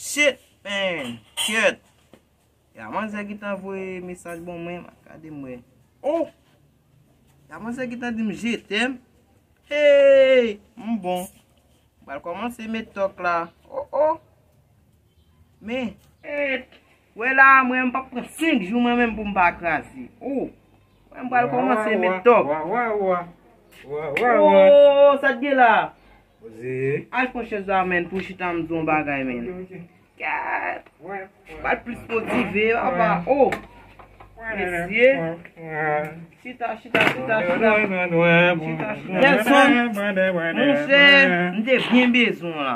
Shit, man. Shit. Ya manze ki ta voye mesaj bon mwen, akade mwen. Oh! Ya manze ki ta di m jetem. Hey! Bon. Bal komanse met tok la. Oh! Men. Wè la, mwen pa pre 5 jou mwen men pou m bakrasi. Oh! Mwen bal komanse met tok. Oh! Sa di la. Al pon cheza men pou chita m zon bagay men. God. Bal plus motive, papa. Oh! Mesye. Chita. Nelson. Monsè, mde bien bezon la.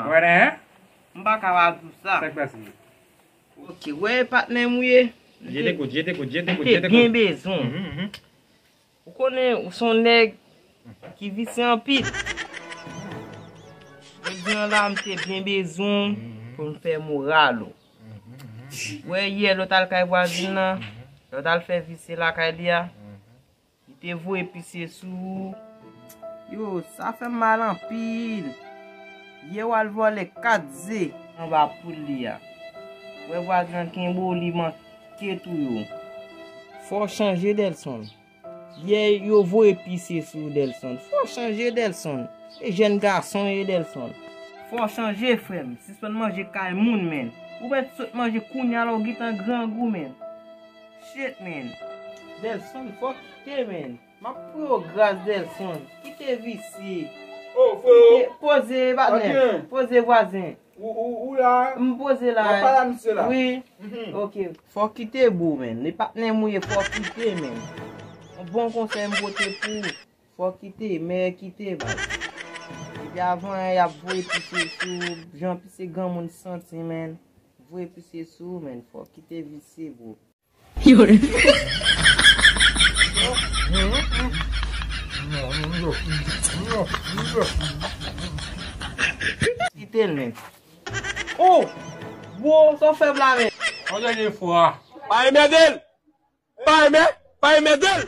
Mba kawa tout sa. Ok, wè patnen mouye. Mde bien bezon. Ou konen ou son neg ki vise an pit. Mwen la mte bien bezon pou mfe moral. Wè yè lotal kay wazina. Lotal fè vise la kay liya. Ite vo epise sou. Yo, sa fè mal an pil. Ye wal vole 4 ze. An ba pou liya. Wè wazin ken bo li manke tou yo. Fò chanje Delson. Ye yo vo epise sou Delson. Fò chanje Delson. E jen garson ye Delson. Fò chanje frem. Si son manje kay moun men. Ou bet sot manje kounya la ou gitan gran gou men. Shit men. Delson fò kite men. Ma pro gras Delson. Kite visi. Oh, frère. Pose batnen. Pose voisin. Ou la? M'pose la. Ma pala mse la. Oui. Ok. Fò kite bou men. Le patnen mouye fò kite men. Bon conseil m'bote pou. Fò kite. Mais kite bat. Epi avan y ap voye pise sou. Jan pise gan moun santi men. Voye pise sou men. Fò kite visi bou. Yore. Kite men. Oh! Bo, son febla men. On dernière fois. Pas aimer d'elle. Pas aimer d'elle.